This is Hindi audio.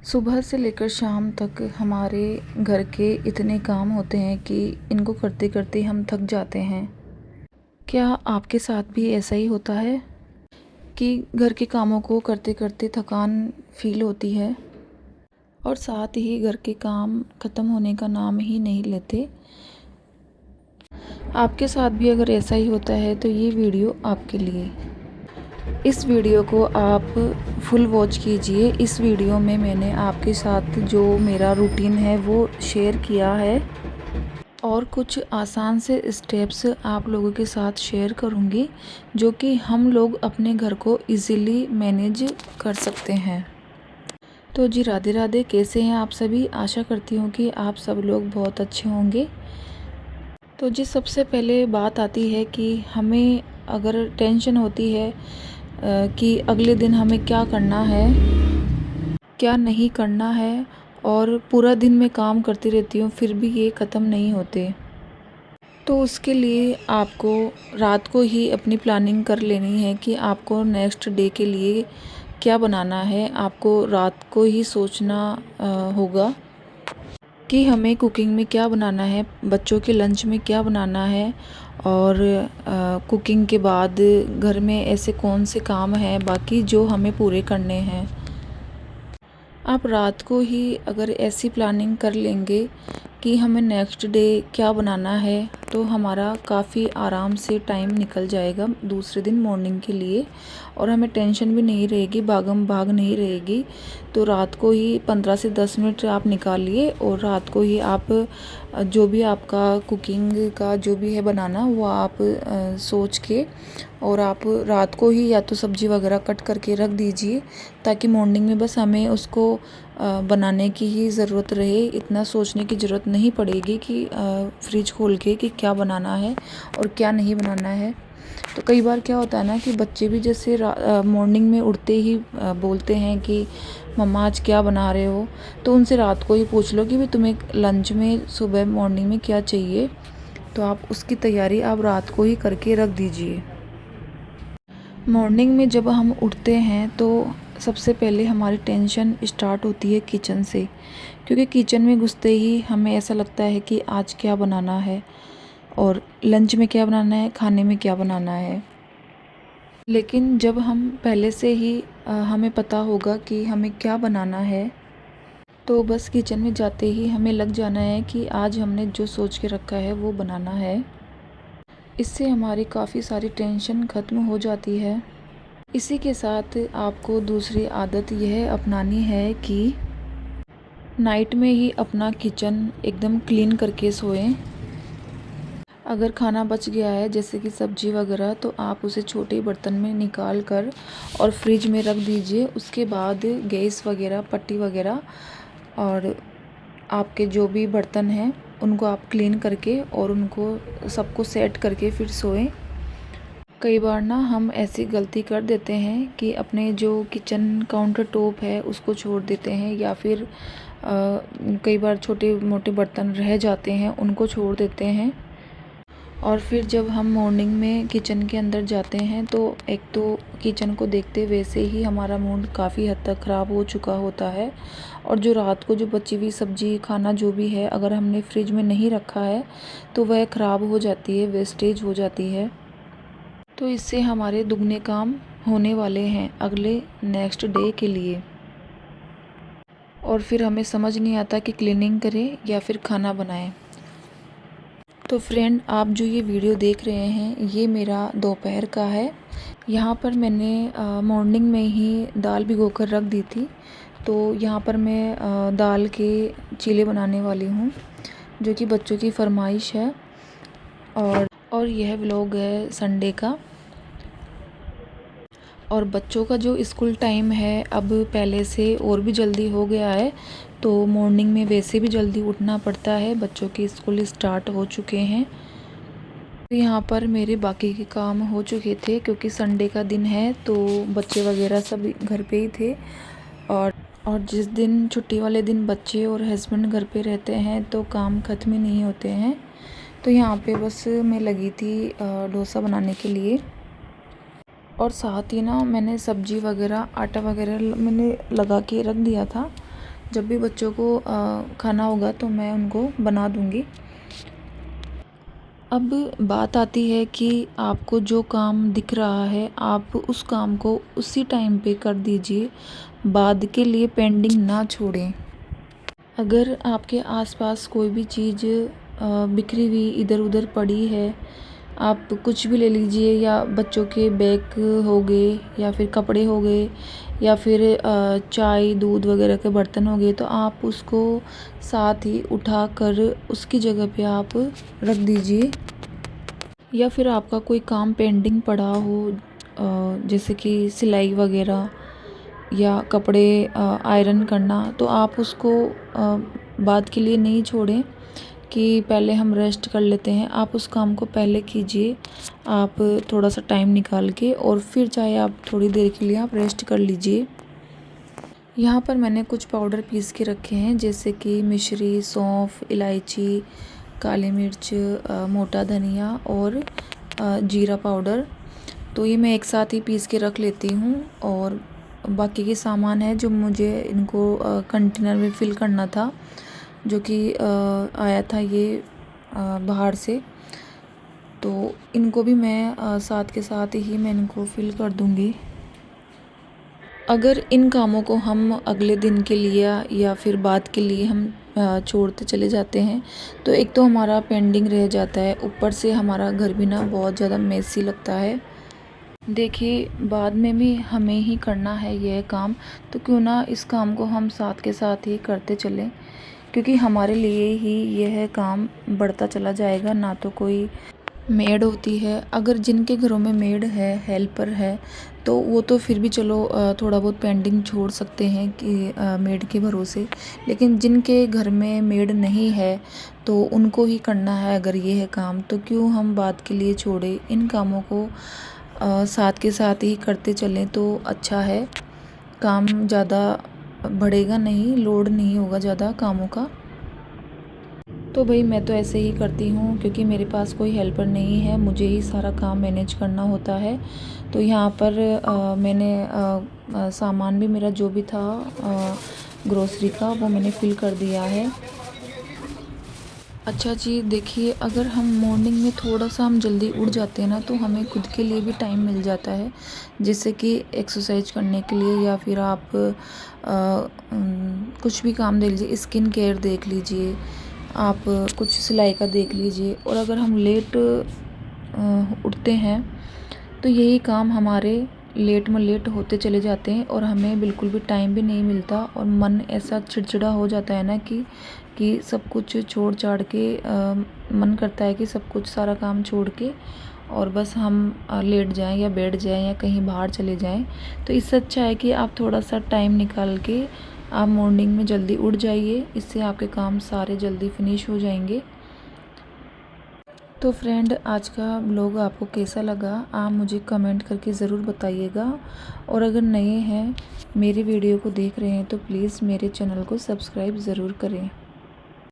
सुबह से लेकर शाम तक हमारे घर के इतने काम होते हैं कि इनको करते करते हम थक जाते हैं। क्या आपके साथ भी ऐसा ही होता है कि घर के कामों को करते करते थकान फील होती है और साथ ही घर के काम ख़त्म होने का नाम ही नहीं लेते? आपके साथ भी अगर ऐसा ही होता है तो ये वीडियो आपके लिए। इस वीडियो को आप फुल वॉच कीजिए। इस वीडियो में मैंने आपके साथ जो मेरा रूटीन है वो शेयर किया है और कुछ आसान से स्टेप्स आप लोगों के साथ शेयर करूंगी जो कि हम लोग अपने घर को इजीली मैनेज कर सकते हैं। तो जी राधे राधे, कैसे हैं आप सभी? आशा करती हूँ कि आप सब लोग बहुत अच्छे होंगे। तो जी सबसे पहले बात आती है कि हमें अगर टेंशन होती है कि अगले दिन हमें क्या करना है, क्या नहीं करना है, और पूरा दिन मैं काम करती रहती हूँ फिर भी ये ख़त्म नहीं होते। तो उसके लिए आपको रात को ही अपनी प्लानिंग कर लेनी है कि आपको नेक्स्ट डे के लिए क्या बनाना है। आपको रात को ही सोचना होगा कि हमें कुकिंग में क्या बनाना है, बच्चों के लंच में क्या बनाना है, और कुकिंग के बाद घर में ऐसे कौन से काम हैं बाकी जो हमें पूरे करने हैं। आप रात को ही अगर ऐसी प्लानिंग कर लेंगे कि हमें नेक्स्ट डे क्या बनाना है तो हमारा काफ़ी आराम से टाइम निकल जाएगा दूसरे दिन मॉर्निंग के लिए, और हमें टेंशन भी नहीं रहेगी, भागम भाग नहीं रहेगी। तो रात को ही 15 से 10 मिनट आप निकालिए और रात को ही आप जो भी आपका कुकिंग का जो भी है बनाना वो आप सोच के, और आप रात को ही या तो सब्ज़ी वगैरह कट करके रख दीजिए ताकि मॉर्निंग में बस हमें उसको बनाने की ही ज़रूरत रहे। इतना सोचने की ज़रूरत नहीं पड़ेगी कि फ्रिज खोल के कि क्या बनाना है और क्या नहीं बनाना है। तो कई बार क्या होता है ना कि बच्चे भी जैसे मॉर्निंग में उठते ही बोलते हैं कि मम्मा आज क्या बना रहे हो, तो उनसे रात को ही पूछ लो कि भाई तुम्हें लंच में सुबह मॉर्निंग में क्या चाहिए, तो आप उसकी तैयारी आप रात को ही करके रख दीजिए। मॉर्निंग में जब हम उठते हैं तो सबसे पहले हमारी टेंशन स्टार्ट होती है किचन से, क्योंकि किचन में घुसते ही हमें ऐसा लगता है कि आज क्या बनाना है और लंच में क्या बनाना है, खाने में क्या बनाना है। लेकिन जब हम पहले से ही हमें पता होगा कि हमें क्या बनाना है, तो बस किचन में जाते ही हमें लग जाना है कि आज हमने जो सोच के रखा है वो बनाना है। इससे हमारी काफ़ी सारी टेंशन ख़त्म हो जाती है। इसी के साथ आपको दूसरी आदत यह अपनानी है कि नाइट में ही अपना किचन एकदम क्लीन करके सोएं। अगर खाना बच गया है जैसे कि सब्ज़ी वगैरह, तो आप उसे छोटे बर्तन में निकाल कर और फ्रिज में रख दीजिए। उसके बाद गैस वगैरह, पट्टी वगैरह और आपके जो भी बर्तन हैं उनको आप क्लीन करके और उनको सबको सेट करके फिर सोएं। कई बार ना हम ऐसी गलती कर देते हैं कि अपने जो किचन काउंटर टॉप है उसको छोड़ देते हैं, या फिर कई बार छोटे मोटे बर्तन रह जाते हैं उनको छोड़ देते हैं। और फिर जब हम मॉर्निंग में किचन के अंदर जाते हैं तो एक तो किचन को देखते वैसे ही हमारा मूड काफ़ी हद तक ख़राब हो चुका होता है, और जो रात को जो बची हुई सब्ज़ी खाना जो भी है अगर हमने फ्रिज में नहीं रखा है तो वह ख़राब हो जाती है, वेस्टेज हो जाती है। तो इससे हमारे दुगने काम होने वाले हैं अगले नेक्स्ट डे के लिए, और फिर हमें समझ नहीं आता कि क्लीनिंग करें या फिर खाना बनाएं। तो फ्रेंड, आप जो ये वीडियो देख रहे हैं ये मेरा दोपहर का है। यहाँ पर मैंने मॉर्निंग में ही दाल भिगोकर रख दी थी। तो यहाँ पर मैं दाल के चीले बनाने वाली हूँ जो कि बच्चों की फरमाइश है, और यह व्लॉग है संडे का। और बच्चों का जो स्कूल टाइम है अब पहले से और भी जल्दी हो गया है, तो मॉर्निंग में वैसे भी जल्दी उठना पड़ता है, बच्चों के स्कूल स्टार्ट हो चुके हैं। तो यहाँ पर मेरे बाकी के काम हो चुके थे क्योंकि संडे का दिन है तो बच्चे वगैरह सब घर पे ही थे, और जिस दिन छुट्टी वाले दिन बच्चे और हस्बैंड घर पे रहते हैं तो काम ख़त्म ही नहीं होते हैं। तो यहाँ पे बस मैं लगी थी डोसा बनाने के लिए, और साथ ही ना मैंने सब्ज़ी वगैरह आटा वगैरह मैंने लगा के रख दिया था जब भी बच्चों को खाना होगा तो मैं उनको बना दूँगी। अब बात आती है कि आपको जो काम दिख रहा है आप उस काम को उसी टाइम पे कर दीजिए, बाद के लिए पेंडिंग ना छोड़ें। अगर आपके आसपास कोई भी चीज़ बिखरी हुई इधर उधर पड़ी है, आप कुछ भी ले लीजिए, या बच्चों के बैग हो गए या फिर कपड़े हो गए या फिर चाय दूध वगैरह के बर्तन हो गए, तो आप उसको साथ ही उठा कर उसकी जगह पे आप रख दीजिए। या फिर आपका कोई काम पेंडिंग पड़ा हो जैसे कि सिलाई वगैरह या कपड़े आयरन करना, तो आप उसको बाद के लिए नहीं छोड़ें कि पहले हम रेस्ट कर लेते हैं। आप उस काम को पहले कीजिए, आप थोड़ा सा टाइम निकाल के, और फिर चाहे आप थोड़ी देर के लिए आप रेस्ट कर लीजिए। यहाँ पर मैंने कुछ पाउडर पीस के रखे हैं, जैसे कि मिश्री, सौंफ, इलायची, काली मिर्च, मोटा धनिया और जीरा पाउडर। तो ये मैं एक साथ ही पीस के रख लेती हूँ। और बाकी के सामान है जो मुझे इनको कंटेनर में फ़िल करना था, जो कि आया था ये बाहर से, तो इनको भी मैं साथ के साथ ही मैं इनको फ़िल कर दूँगी। अगर इन कामों को हम अगले दिन के लिए या फिर बाद के लिए हम छोड़ते चले जाते हैं, तो एक तो हमारा पेंडिंग रह जाता है, ऊपर से हमारा घर भी ना बहुत ज़्यादा मेसी लगता है। देखिए, बाद में भी हमें ही करना है यह काम, तो क्यों ना इस काम को हम साथ के साथ ही करते चलें, क्योंकि हमारे लिए ही यह काम बढ़ता चला जाएगा। ना तो कोई मेड होती है, अगर जिनके घरों में मेड है, हेल्पर है, तो वो तो फिर भी चलो थोड़ा बहुत पेंडिंग छोड़ सकते हैं कि मेड के भरोसे। लेकिन जिनके घर में मेड नहीं है तो उनको ही करना है अगर ये है काम, तो क्यों हम बाद के लिए छोड़ें। इन कामों को साथ के साथ ही करते चलें तो अच्छा है। काम ज़्यादा बढ़ेगा नहीं, लोड नहीं होगा ज़्यादा कामों का। तो भाई मैं तो ऐसे ही करती हूँ, क्योंकि मेरे पास कोई हेल्पर नहीं है, मुझे ही सारा काम मैनेज करना होता है। तो यहाँ पर मैंने सामान भी मेरा जो भी था ग्रोसरी का, वो मैंने फ़िल कर दिया है। अच्छा जी, देखिए, अगर हम मॉर्निंग में थोड़ा सा हम जल्दी उठ जाते हैं ना, तो हमें खुद के लिए भी टाइम मिल जाता है, जैसे कि एक्सरसाइज करने के लिए, या फिर आप कुछ भी काम देख लीजिए, स्किन केयर देख लीजिए, आप कुछ सिलाई का देख लीजिए। और अगर हम लेट उठते हैं तो यही काम हमारे लेट में लेट होते चले जाते हैं, और हमें बिल्कुल भी टाइम भी नहीं मिलता, और मन ऐसा चिड़चिड़ा हो जाता है ना कि सब कुछ छोड़ छाड़ के मन करता है कि सब कुछ सारा काम छोड़ के और बस हम लेट जाएं या बैठ जाएं या कहीं बाहर चले जाएं। तो इससे अच्छा है कि आप थोड़ा सा टाइम निकाल के आप मॉर्निंग में जल्दी उठ जाइए, इससे आपके काम सारे जल्दी फिनिश हो जाएंगे। तो फ्रेंड, आज का ब्लॉग आपको कैसा लगा, आप मुझे कमेंट करके ज़रूर बताइएगा। और अगर नए हैं मेरी वीडियो को देख रहे हैं तो प्लीज़ मेरे चैनल को सब्सक्राइब ज़रूर करें।